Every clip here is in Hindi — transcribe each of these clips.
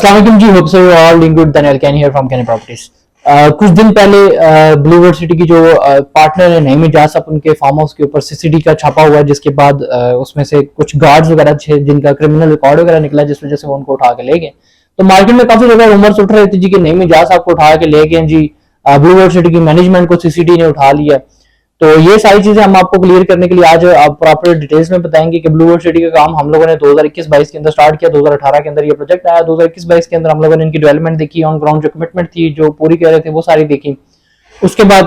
अस्सलाम वालेकुम जी, hope so you all doing good. Daniel Kane here from Kane Properties. कुछ दिन पहले ब्लूवर्ड सिटी की जो पार्टनर है नईम इजाज, उनके फार्म हाउस के ऊपर सीसीडी का छापा हुआ है, जिसके बाद उसमें से कुछ गार्ड्स वगैरह थे जिनका क्रिमिनल रिकॉर्ड वगैरह निकला, जिस वजह से वो उनको उठा के ले गए। तो मार्केट में काफी ज्यादा रूमर्स उठ रहे थे जी कि नईम इजाज साहब को उठा के ले गए जी, ब्लूवर्ड सिटी की मैनेजमेंट को सीसीडी ने उठा लिया। तो ये सारी चीजें हम आपको क्लियर करने के लिए आज आप प्रॉपर डिटेल्स में बताएंगे कि ब्लूवर्ड सिटी का काम हम लोगों ने 2021-22 के अंदर स्टार्ट किया। 2018 के अंदर ये प्रोजेक्ट आया। 2021-22 के अंदर हम लोगों ने इनकी डेवलपमेंट देखी, ऑन ग्राउंड जो कमिटमेंट थी जो पूरी कर रहे थे वो सारी देखी। उसके बाद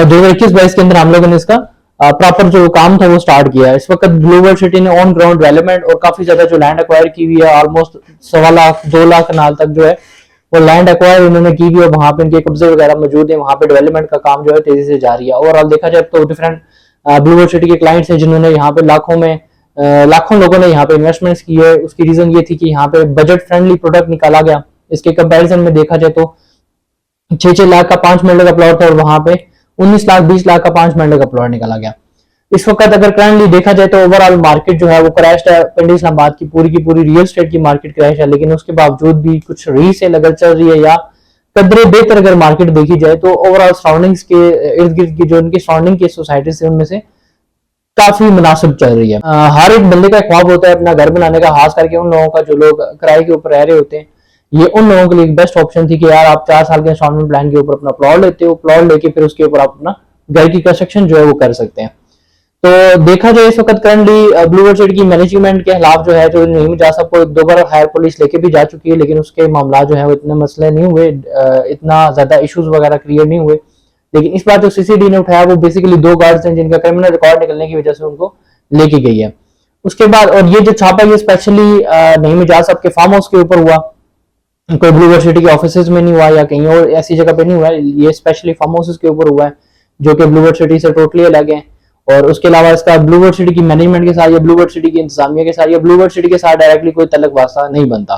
2021-22 के अंदर हम लोगों ने इसका प्रॉपर जो काम था वो स्टार्ट किया। इस वक्त ब्लूवर्ड सिटी ने ऑन ग्राउंड डेवलपमेंट और काफी ज्यादा जो लैंड एक्वायर की हुई है, ऑलमोस्ट 1.25 लाख 2 लाख कनाल तक जो है वो लैंड एक्वायर उन्होंने की हुई है। वहां पे इनके कब्जे वगैरह मौजूद है, वहां पे डेवलपमेंट का काम जो है तेजी से जारी है। ओवरऑल देखा जाए तो डिफरेंट ब्लूवर्ड सिटी के क्लाइंट्स हैं जिन्होंने यहाँ पे लाखों लोगों ने यहाँ पे इन्वेस्टमेंट्स की है। उसकी रीजन ये थी कि यहाँ पे बजट फ्रेंडली प्रोडक्ट निकाला गया। इसके कंपैरिजन में देखा जाए तो 6-6 लाख का 5 मरले का प्लॉट था और वहां पे 19 लाख 20 लाख का 5 मरले का प्लॉट निकाला गया। इस वक्त अगर करंटली देखा जाए तो ओवरऑल मार्केट जो है वो क्रैश है। पिंडी इस्लामाबाद की पूरी रियल एस्टेट की मार्केट क्रैश है, लेकिन उसके बावजूद भी कुछ रीसेल अगर चल रही है या कदरे बेहतर अगर मार्केट देखी जाए तो ओवरऑल सराउंडिंग्स के इर्द गिर्द की जो उनकी सराउंडिंग की सोसाइटी से उनमें से काफी मुनासिब चल रही है। हर एक बंदे का ख्वाब होता है अपना घर बनाने का, खास करके उन लोगों का जो लोग किराए के ऊपर रह रहे होते हैं। ये उन लोगों के लिए बेस्ट ऑप्शन थी कि यार आप 4 साल के इंस्टॉलमेंट प्लान के ऊपर अपना प्लॉट लेते हो, प्लॉट लेके फिर उसके ऊपर आप अपना घर की कंस्ट्रक्शन जो है वो कर सकते हैं। तो देखा जाए इस वक्त करंटली ब्लूवर्ड सिटी की मैनेजमेंट के खिलाफ जो है जो नईम इजाज साहब को 2 बार हायर पुलिस लेके भी जा चुकी है, लेकिन उसके मामला जो है वो इतने मसले नहीं हुए, इतना ज्यादा इश्यूज वगैरह क्लियर नहीं हुए। लेकिन इस बार जो सीसीडी ने उठाया वो बेसिकली 2 गार्ड्स हैं जिनका क्रिमिनल रिकॉर्ड निकलने की वजह से उनको लेके गई है। उसके बाद और ये जो छापा ये स्पेशली नईम इजाज साहब के फार्म हाउस के ऊपर हुआ, कोई ब्लूवर्ड सिटी के ऑफिस में नहीं हुआ या कहीं और ऐसी जगह पे नहीं हुआ। ये स्पेशली फार्म हाउसेस के ऊपर हुआ है जो कि ब्लूवर्ड सिटी से टोटली अलग है। और उसके अलावा इसका ब्लूवर्ड सिटी की मैनेजमेंट के साथ या ब्लूवर्ड सिटी की इंतजामिया के साथ या ब्लूवर्ड सिटी के साथ डायरेक्टली कोई तलक वास्ता नहीं बनता।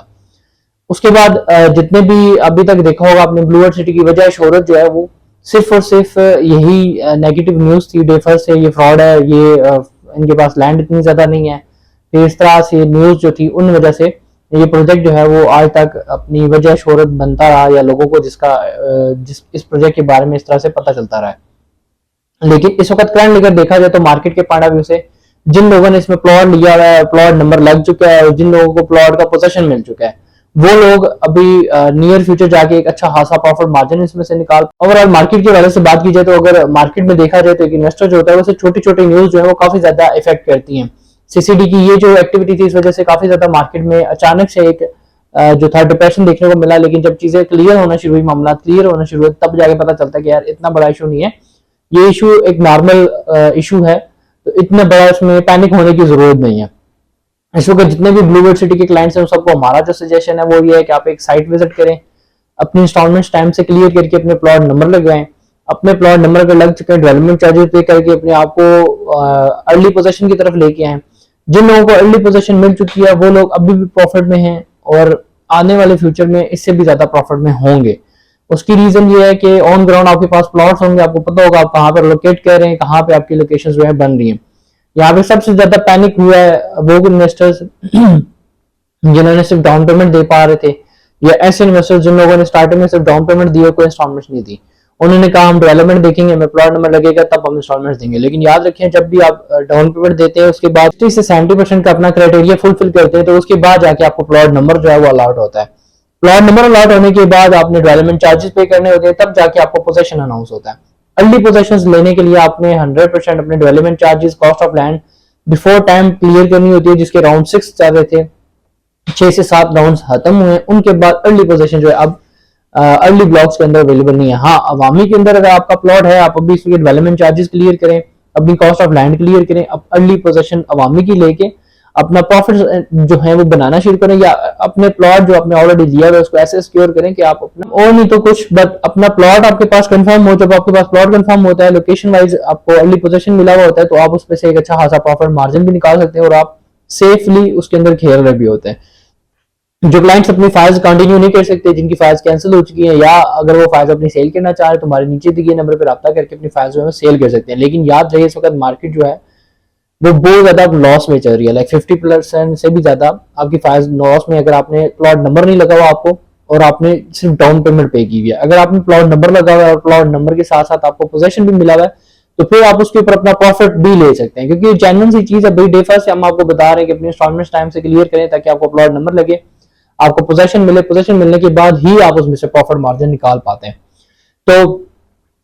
उसके बाद जितने भी अभी तक देखा होगा आपने, ब्लूवर्ड सिटी की वजह शोहरत जो है वो सिर्फ और सिर्फ यही नेगेटिव न्यूज थी डे फर्स्ट से, ये फ्रॉड है, ये इनके पास लैंड इतनी ज्यादा नहीं है। फिर इस तरह से न्यूज जो थी उन वजह से ये प्रोजेक्ट जो है वो आज तक अपनी वजह शोहरत बनता रहा या लोगों को जिस इस प्रोजेक्ट के बारे में इस तरह से पता चलता रहा है। लेकिन इस वक्त करंट लेकर देखा जाए तो मार्केट के पॉइंट ऑफ व्यू से जिन लोगों ने इसमें प्लॉट लिया हुआ है, प्लॉट नंबर लग चुका है और जिन लोगों को प्लॉट का पोजीशन मिल चुका है, वो लोग अभी नियर फ्यूचर जाके एक अच्छा खासा प्रॉफिट मार्जिन इसमें से निकाल। ओवरऑल मार्केट के बारे से बात की जाए तो अगर मार्केट में देखा जाए तो एक इन्वेस्टर जो होता है वैसे छोटी छोटी न्यूज जो है वो काफी ज्यादा इफेक्ट करती हैं। सीसीडी की ये जो एक्टिविटी थी इस वजह से काफी ज्यादा मार्केट में अचानक से एक जो था डिप्रेशन देखने को मिला। लेकिन जब चीजें क्लियर होना शुरू हुई, मामला क्लियर होना शुरू हुए, तब जाके पता चलता है कि यार इतना बड़ा इशू नहीं है, ये इशू एक नॉर्मल इशू है, तो इतना बड़ा इसमें पैनिक होने की जरूरत नहीं है। इस वक्त जितने भी ब्लूवर्ड सिटी के क्लाइंट्स हैं सबको हमारा जो सजेशन है वो ये है कि आप एक साइट विजिट करें, अपनी इंस्टॉलमेंट टाइम से क्लियर करके अपने प्लॉट नंबर लगवाएं, अपने प्लॉट नंबर पर लग चुके डेवलपमेंट चार्जेस पे करके अपने आप को अर्ली पोजीशन की तरफ लेके आए। जिन लोगों को अर्ली पोजीशन मिल चुकी है वो लोग अभी भी प्रॉफिट में हैं और आने वाले फ्यूचर में इससे भी ज्यादा प्रॉफिट में होंगे। उसकी रीजन ये है कि ऑन ग्राउंड आपके पास प्लॉट्स होंगे, आपको पता होगा आप कहाँ पर लोकेट कर रहे हैं, कहाँ पे आपकी लोकेशन जो है बन रही है। यहाँ पे सबसे ज्यादा पैनिक हुआ है वो इन्वेस्टर्स जिन्होंने सिर्फ डाउन पेमेंट दे पा रहे थे, या ऐसे इन्वेस्टर्स जिन लोगों ने स्टार्टिंग में सिर्फ डाउन पेमेंट दी और कोई इंस्टॉलमेंट नहीं दी। उन्होंने कहा हम डेवलपमेंट देखेंगे, हमें प्लॉट नंबर लगेगा तब हम इंस्टॉलमेंट देंगे। लेकिन याद रखें जब भी आप डाउन पेमेंट देते हैं उसके बाद 60 से 70% का अपना क्राइटेरिया फुलफिल करते हैं तो उसके बाद जाके आपको प्लॉट नंबर जो है वो अलॉट होता है। प्लॉट नंबर अलॉट होने के बाद आपने डेवलपमेंट चार्जेस पे करने होते हैं, तब जाके आपको पोजीशन अनाउंस होता है। अर्ली पोजीशंस लेने के लिए आपने 100% अपने development charges, cost of land before time clear करनी होती है, जिसके राउंड 6 चल रहे थे, 6 से 7 राउंड खत्म हुए। उनके बाद अर्ली पोजीशन जो है अब अर्ली ब्लॉक्स के अंदर अवेलेबल नहीं है। हाँ, अवामी के अंदर अगर आपका प्लॉट है आप अभी इसके डेवलपमेंट चार्जेस क्लियर करें, अपनी कॉस्ट ऑफ लैंड क्लियर करें, अब अर्ली पोजीशन अवामी की लेके अपना प्रॉफिट जो है वो बनाना शुरू करें, या अपने प्लॉट जो आपने ऑलरेडी लिया है उसको ऐसे सिक्योर करें कि आप अपना और नहीं तो कुछ बट अपना प्लॉट आपके पास कंफर्म हो। जब आपके पास प्लॉट कंफर्म होता है, लोकेशन वाइज आपको अर्ली पोजीशन मिला हुआ होता है, तो आप उसमें से एक अच्छा खासा प्रॉफिट मार्जिन भी निकाल सकते हैं और आप सेफली उसके अंदर खेल रहे भी होते हैं। जो क्लाइंट्स अपनी फाइल्स कंटिन्यू नहीं कर सकते, जिनकी फाइल्स कैंसिल हो चुकी हैं, या अगर वो फाइल्स अपनी सेल करना चाह रहे तो हमारे नीचे दिए नंबर पर रब्ता करके अपनी फाइल्स जो है सेल कर सकते हैं। लेकिन याद रहे इस वक्त मार्केट जो है वो बहुत ज्यादा लॉस में चल रही है, लाइक 50% से भी ज्यादा आपकी लॉस में, अगर आपने प्लॉट नंबर नहीं लगा हुआ आपको और आपने सिर्फ डाउन पेमेंट पे की हुई है। अगर आपने प्लॉट नंबर लगा हुआ है और प्लॉट नंबर के साथ साथ आपको पोजेशन भी मिला हुआ है, तो फिर आप उसके ऊपर अपना प्रॉफिट भी ले सकते हैं, क्योंकि जेन्युइन सी चीज है भाई। डे फर्स्ट हम आपको बता रहे हैं कि अपने इंस्टॉलमेंट टाइम से क्लियर करें ताकि आपको प्लॉट नंबर लगे, आपको पोजेशन मिले, पोजेशन मिलने के बाद ही आप उसमें से प्रॉफिट मार्जिन निकाल पाते हैं। तो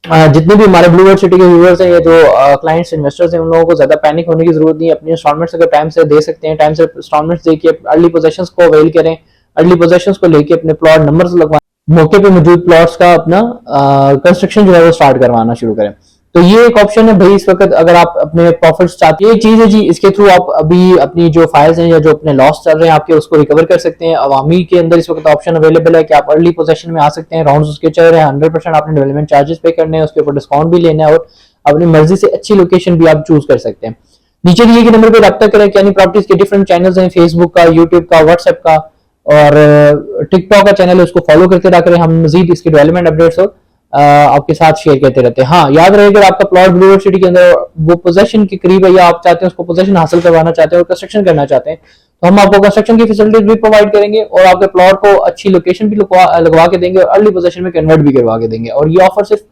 जितने भी हमारे ब्लू वर्ल्ड सिटी के व्यूअर्स हैं या जो क्लाइंट्स इन्वेस्टर्स हैं, उन लोगों को ज्यादा पैनिक होने की जरूरत नहीं है। अपनी इंस्टॉलमेंट्स अगर टाइम से दे सकते हैं, टाइम से इंस्टॉलमेंट्स देके अर्ली पोजेशंस को अवेल करें, अर्ली पोजेशंस को लेके अपने प्लॉट नंबर्स लगवाएं, मौके पे मौजूद प्लॉट्स का अपना कंस्ट्रक्शन जो है वो स्टार्ट करवाना शुरू करें। तो ये एक ऑप्शन है भाई इस वक्त, अगर आप अपने प्रॉफिट्स चाहते हैं। ये चीज है जी, इसके थ्रू आप अभी अपनी जो फाइल्स हैं या जो अपने लॉस चल रहे हैं आपके, उसको रिकवर कर सकते हैं। अवामी के अंदर इस वक्त ऑप्शन अवेलेबल है कि आप अर्ली पोजीशन में आ सकते हैं। राउंड्स उसके चल रहे हैं, 100% आपने डेवलपमेंट चार्जेस पे करने हैं, उसके ऊपर डिस्काउंट भी लेना है और अपनी मर्जी से अच्छी लोकेशन भी आप चूज कर सकते हैं। नीचे दिए गए नंबर पर रब्ता करें। यानी प्रॉपर्टीज के डिफरेंट चैनल्स हैं, फेसबुक का, यूट्यूब का, व्हाट्सएप का और टिकटॉक का चैनल है, उसको फॉलो करते रहा करें। हम मजीद इसकी डेवलपमेंट अपडेट्स हो आपके साथ शेयर करते रहते हैं। हाँ, याद रहे अगर आपका प्लॉट ब्लू वर्ल्ड सिटी के अंदर वो पोजेशन के करीब है या आप चाहते हैं उसको पोजेशन हासिल करवाना चाहते हैं और कंस्ट्रक्शन करना चाहते हैं, तो हम आपको कंस्ट्रक्शन की फैसिलिटीज भी प्रोवाइड करेंगे और आपके प्लॉट को अच्छी लोकेशन भी लगवा के देंगे और अर्ली पोजेशन में कन्वर्ट भी करवा के देंगे। और ये ऑफर सिर्फ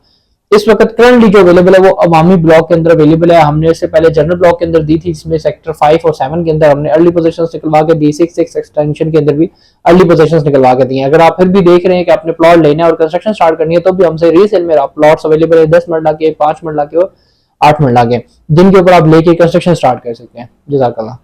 इस वक्त करंटली जो अवेलेबल है वो अवामी ब्लॉक के अंदर अवेलेबल है। हमने इससे पहले जनरल ब्लॉक के अंदर दी थी, जिसमें सेक्टर 5 और 7 के अंदर हमने अर्ली पोजीशंस निकलवा के दी, 6 एक्सटेंशन के अंदर भी अर्ली पोजीशंस निकलवा के दी। अगर आप फिर भी देख रहे हैं कि आपने प्लॉट लेना है और कंस्ट्रक्शन स्टार्ट करनी है, तो भी हमसे रीसेल में प्लॉट्स अवेलेबल है 10 मरला के, 5 मरला के और 8 मरला के, जिनके ऊपर आप लेके कंस्ट्रक्शन स्टार्ट कर सकते हैं। जज़ाकल्लाह।